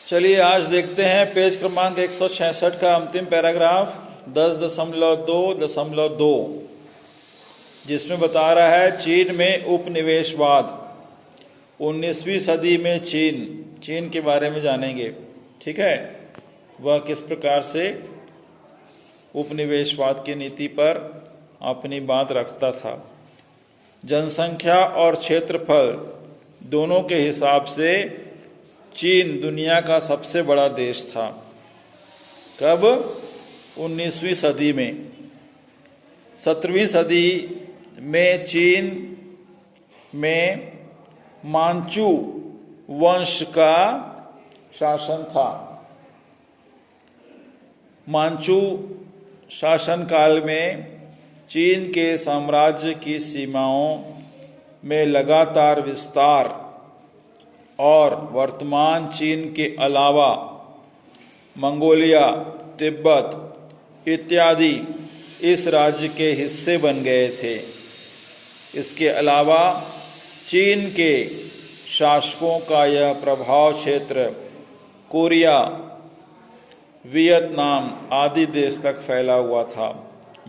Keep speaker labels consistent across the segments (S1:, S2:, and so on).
S1: चलिए आज देखते हैं पेज क्रमांक 166 का अंतिम पैराग्राफ 10.2.2 जिसमें बता रहा है चीन में उपनिवेशवाद। 19वीं सदी में चीन के बारे में जानेंगे। ठीक है, वह किस प्रकार से उपनिवेशवाद की नीति पर अपनी बात रखता था। जनसंख्या और क्षेत्रफल दोनों के हिसाब से चीन दुनिया का सबसे बड़ा देश था। कब? 19वीं सदी में। 17वीं सदी में चीन में मांचू वंश का शासन था। मांचू शासन काल में चीन के साम्राज्य की सीमाओं में लगातार विस्तार और वर्तमान चीन के अलावा मंगोलिया, तिब्बत इत्यादि इस राज्य के हिस्से बन गए थे। इसके अलावा चीन के शासकों का यह प्रभाव क्षेत्र कोरिया, वियतनाम आदि देश तक फैला हुआ था।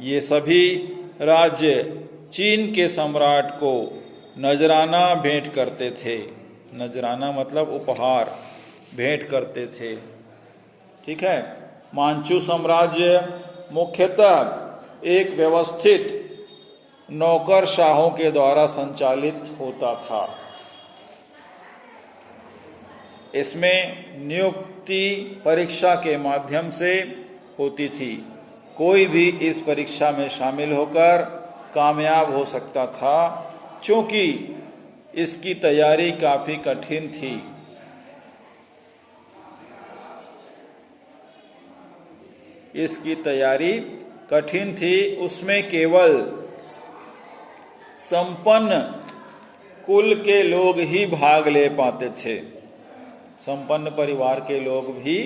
S1: ये सभी राज्य चीन के सम्राट को नजराना भेंट करते थे। नजराना मतलब उपहार भेंट करते थे। ठीक है, मांचू साम्राज्य मुख्यतः एक व्यवस्थित नौकरशाहों के द्वारा संचालित होता था। इसमें नियुक्ति परीक्षा के माध्यम से होती थी। कोई भी इस परीक्षा में शामिल होकर कामयाब हो सकता था, क्योंकि इसकी तैयारी काफी कठिन थी। इसकी तैयारी कठिन थी। उसमें केवल संपन्न कुल के लोग ही भाग ले पाते थे। संपन्न परिवार के लोग भी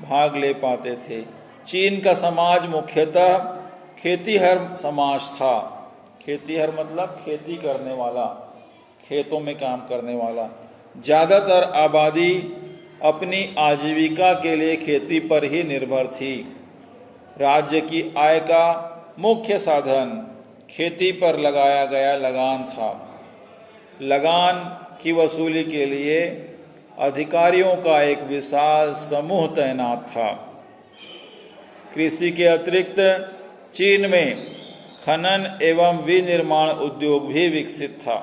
S1: भाग ले पाते थे। चीन का समाज मुख्यतः खेतीहर समाज था। खेतीहर मतलब खेती करने वाला, खेतों में काम करने वाला। ज़्यादातर आबादी अपनी आजीविका के लिए खेती पर ही निर्भर थी। राज्य की आय का मुख्य साधन खेती पर लगाया गया लगान था। लगान की वसूली के लिए अधिकारियों का एक विशाल समूह तैनात था। कृषि के अतिरिक्त चीन में खनन एवं विनिर्माण उद्योग भी विकसित था।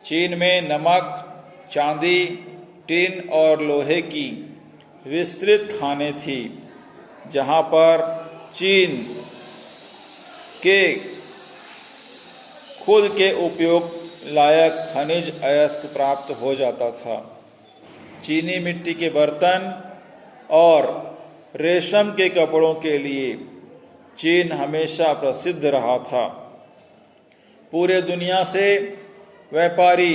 S1: चीन में नमक, चांदी, टिन और लोहे की विस्तृत खानें थी, जहां पर चीन के खुद के उपयोग लायक खनिज अयस्क प्राप्त हो जाता था। चीनी मिट्टी के बर्तन और रेशम के कपड़ों के लिए चीन हमेशा प्रसिद्ध रहा था। पूरे दुनिया से व्यापारी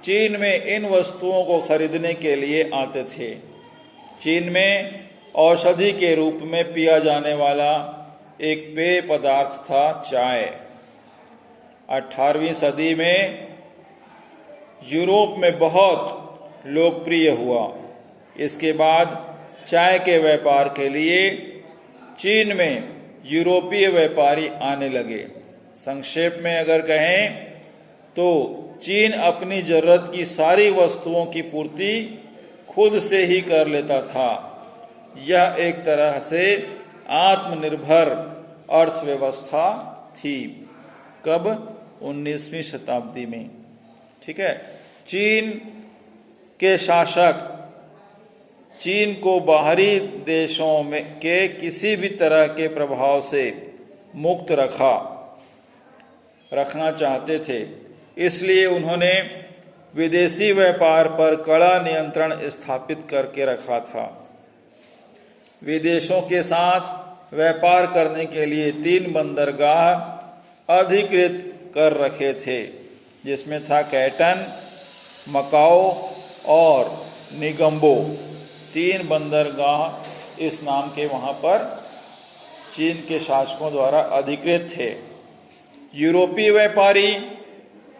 S1: चीन में इन वस्तुओं को खरीदने के लिए आते थे। चीन में औषधि के रूप में पिया जाने वाला एक पेय पदार्थ था चाय। 18वीं सदी में यूरोप में बहुत लोकप्रिय हुआ। इसके बाद चाय के व्यापार के लिए चीन में यूरोपीय व्यापारी आने लगे। संक्षेप में अगर कहें तो चीन अपनी जरूरत की सारी वस्तुओं की पूर्ति खुद से ही कर लेता था। यह एक तरह से आत्मनिर्भर अर्थव्यवस्था थी। कब? 19वीं शताब्दी में। ठीक है, चीन के शासक चीन को बाहरी देशों में के किसी भी तरह के प्रभाव से मुक्त रखना चाहते थे। इसलिए उन्होंने विदेशी व्यापार पर कड़ा नियंत्रण स्थापित करके रखा था। विदेशों के साथ व्यापार करने के लिए 3 बंदरगाह अधिकृत कर रखे थे, जिसमें था कैटन, मकाओ और निगम्बो। 3 बंदरगाह इस नाम के वहाँ पर चीन के शासकों द्वारा अधिकृत थे। यूरोपीय व्यापारी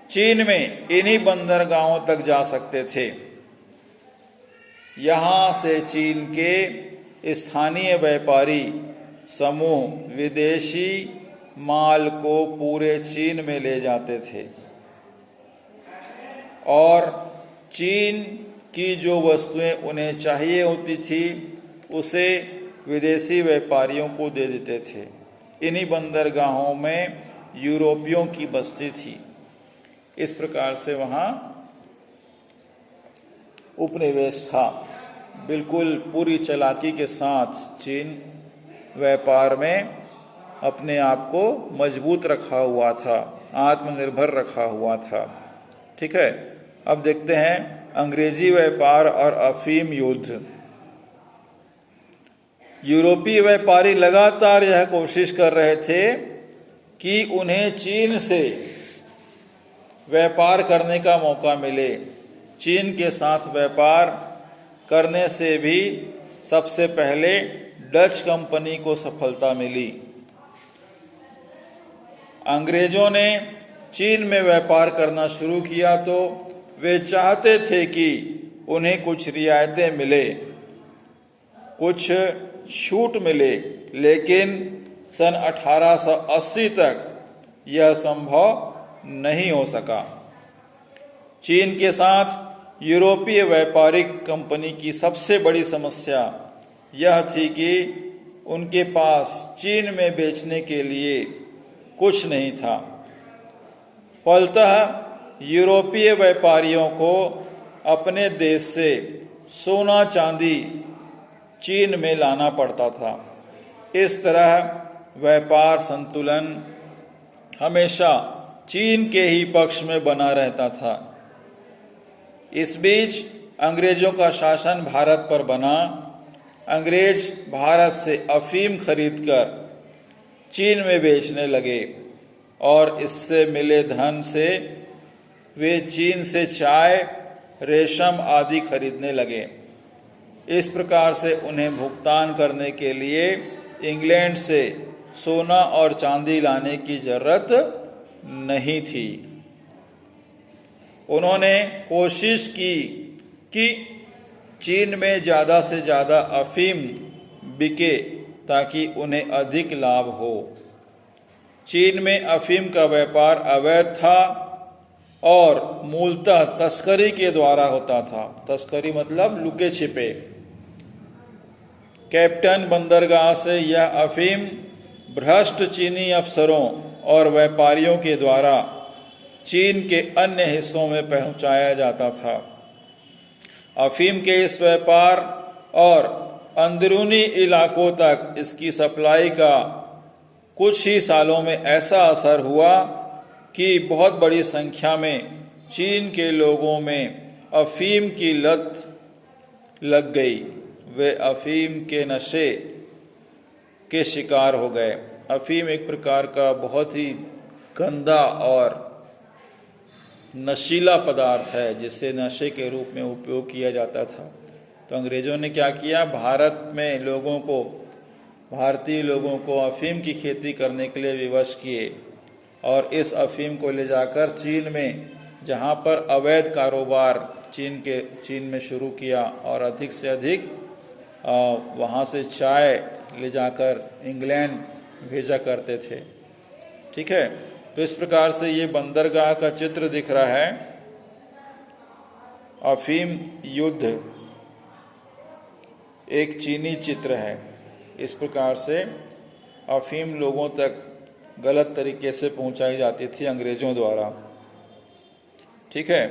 S1: चीन में इन्हीं बंदरगाहों तक जा सकते थे। यहाँ से चीन के स्थानीय व्यापारी समूह विदेशी माल को पूरे चीन में ले जाते थे और चीन की जो वस्तुएं उन्हें चाहिए होती थी उसे विदेशी व्यापारियों को दे देते थे। इन्हीं बंदरगाहों में यूरोपियों की बस्ती थी। इस प्रकार से वहाँ उपनिवेश था। बिल्कुल पूरी चालाकी के साथ चीन व्यापार में अपने आप को मजबूत रखा हुआ था, आत्मनिर्भर रखा हुआ था। ठीक है, अब देखते हैं अंग्रेजी व्यापार और अफीम युद्ध। यूरोपीय व्यापारी लगातार यह कोशिश कर रहे थे कि उन्हें चीन से व्यापार करने का मौका मिले। चीन के साथ व्यापार करने से भी सबसे पहले डच कंपनी को सफलता मिली। अंग्रेजों ने चीन में व्यापार करना शुरू किया तो वे चाहते थे कि उन्हें कुछ रियायतें मिले, कुछ छूट मिले, लेकिन सन 1880 तक यह संभव नहीं हो सका। चीन के साथ यूरोपीय व्यापारिक कंपनी की सबसे बड़ी समस्या यह थी कि उनके पास चीन में बेचने के लिए कुछ नहीं था। फलतः यूरोपीय व्यापारियों को अपने देश से सोना चांदी चीन में लाना पड़ता था। इस तरह व्यापार संतुलन हमेशा चीन के ही पक्ष में बना रहता था। इस बीच अंग्रेजों का शासन भारत पर बना। अंग्रेज भारत से अफीम खरीदकर चीन में बेचने लगे और इससे मिले धन से वे चीन से चाय, रेशम आदि खरीदने लगे। इस प्रकार से उन्हें भुगतान करने के लिए इंग्लैंड से सोना और चांदी लाने की जरूरत नहीं थी। उन्होंने कोशिश की कि चीन में ज़्यादा से ज़्यादा अफीम बिके ताकि उन्हें अधिक लाभ हो। चीन में अफीम का व्यापार अवैध था और मूलतः तस्करी के द्वारा होता था। तस्करी मतलब लुके छिपे। कैप्टन बंदरगाह से यह अफीम भ्रष्ट चीनी अफसरों और व्यापारियों के द्वारा चीन के अन्य हिस्सों में पहुंचाया जाता था। अफीम के इस व्यापार और अंदरूनी इलाकों तक इसकी सप्लाई का कुछ ही सालों में ऐसा असर हुआ कि बहुत बड़ी संख्या में चीन के लोगों में अफीम की लत लग गई। वे अफीम के नशे के शिकार हो गए। अफीम एक प्रकार का बहुत ही गंदा और नशीला पदार्थ है जिसे नशे के रूप में उपयोग किया जाता था। तो अंग्रेजों ने क्या किया, भारत में लोगों को, भारतीय लोगों को अफीम की खेती करने के लिए विवश किए और इस अफीम को ले जाकर चीन में, जहाँ पर अवैध कारोबार चीन में शुरू किया और अधिक से अधिक वहाँ से चाय ले जाकर इंग्लैंड भेजा करते थे। ठीक है, तो इस प्रकार से ये बंदरगाह का चित्र दिख रहा है। अफीम युद्ध एक चीनी चित्र है। इस प्रकार से अफीम लोगों तक गलत तरीके से पहुंचाई जाती थी अंग्रेजों द्वारा। ठीक है,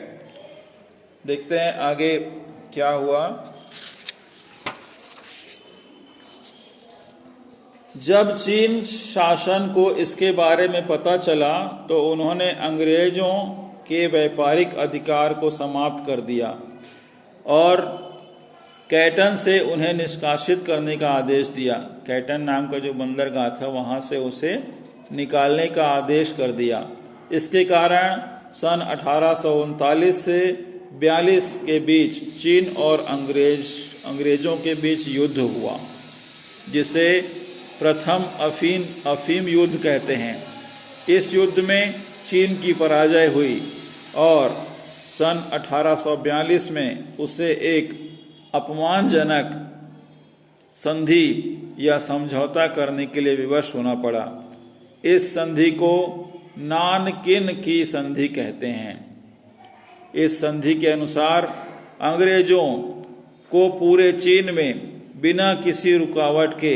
S1: देखते हैं आगे क्या हुआ। जब चीन शासन को इसके बारे में पता चला तो उन्होंने अंग्रेजों के व्यापारिक अधिकार को समाप्त कर दिया और कैटन से उन्हें निष्कासित करने का आदेश दिया। कैटन नाम का जो बंदरगाह था वहाँ से उसे निकालने का आदेश कर दिया। इसके कारण सन 1839 से 42 के बीच चीन और अंग्रेजों के बीच युद्ध हुआ, जिसे प्रथम अफीम युद्ध कहते हैं। इस युद्ध में चीन की पराजय हुई और सन 1842 में उसे एक अपमानजनक संधि या समझौता करने के लिए विवश होना पड़ा। इस संधि को नानकिन की संधि कहते हैं। इस संधि के अनुसार अंग्रेजों को पूरे चीन में बिना किसी रुकावट के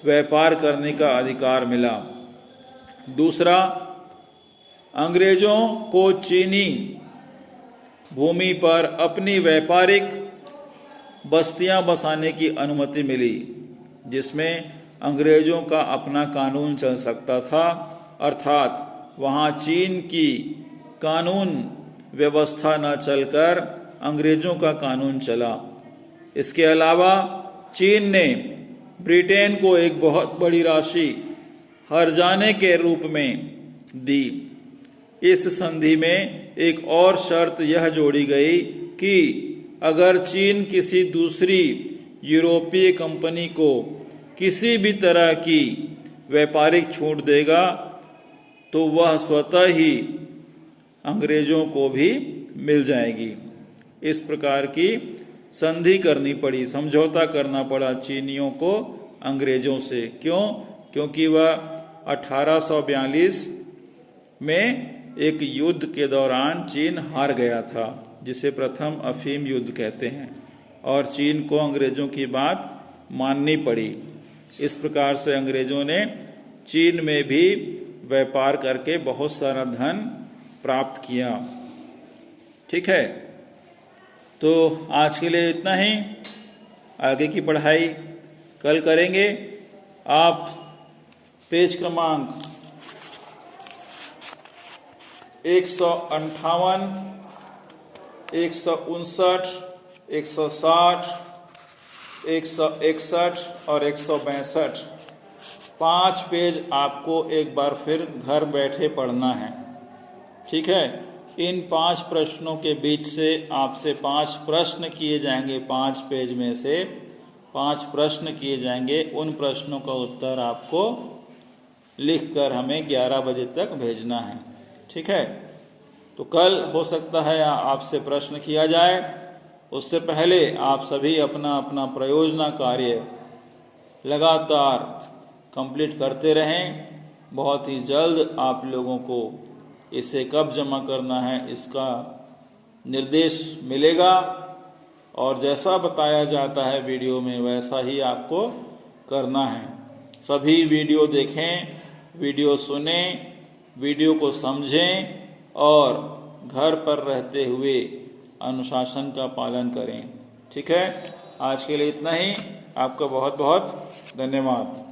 S1: व्यापार करने का अधिकार मिला। दूसरा, अंग्रेजों को चीनी भूमि पर अपनी व्यापारिक बस्तियां बसाने की अनुमति मिली, जिसमें अंग्रेजों का अपना कानून चल सकता था, अर्थात वहां चीन की कानून व्यवस्था न चलकर अंग्रेजों का कानून चला। इसके अलावा चीन ने ब्रिटेन को एक बहुत बड़ी राशि हर्जाने के रूप में दी। इस संधि में एक और शर्त यह जोड़ी गई कि अगर चीन किसी दूसरी यूरोपीय कंपनी को किसी भी तरह की व्यापारिक छूट देगा तो वह स्वतः ही अंग्रेजों को भी मिल जाएगी। इस प्रकार की संधि करनी पड़ी, समझौता करना पड़ा चीनियों को अंग्रेजों से। क्यों? क्योंकि वह 1842 में एक युद्ध के दौरान चीन हार गया था, जिसे प्रथम अफीम युद्ध कहते हैं, और चीन को अंग्रेजों की बात माननी पड़ी। इस प्रकार से अंग्रेजों ने चीन में भी व्यापार करके बहुत सारा धन प्राप्त किया। ठीक है, तो आज के लिए इतना ही। आगे की पढ़ाई कल करेंगे। आप पेज क्रमांक 158, 159, 160, 161 और 162 5 पेज आपको एक बार फिर घर बैठे पढ़ना है। ठीक है, इन 5 प्रश्नों के बीच से आपसे 5 प्रश्न किए जाएंगे। 5 पेज में से 5 प्रश्न किए जाएंगे। उन प्रश्नों का उत्तर आपको लिखकर हमें 11 बजे तक भेजना है। ठीक है, तो कल हो सकता है आपसे प्रश्न किया जाए। उससे पहले आप सभी अपना अपना प्रयोजना कार्य लगातार कंप्लीट करते रहें। बहुत ही जल्द आप लोगों को इसे कब जमा करना है इसका निर्देश मिलेगा, और जैसा बताया जाता है वीडियो में वैसा ही आपको करना है। सभी वीडियो देखें, वीडियो सुनें, वीडियो को समझें और घर पर रहते हुए अनुशासन का पालन करें। ठीक है, आज के लिए इतना ही। आपका बहुत बहुत धन्यवाद।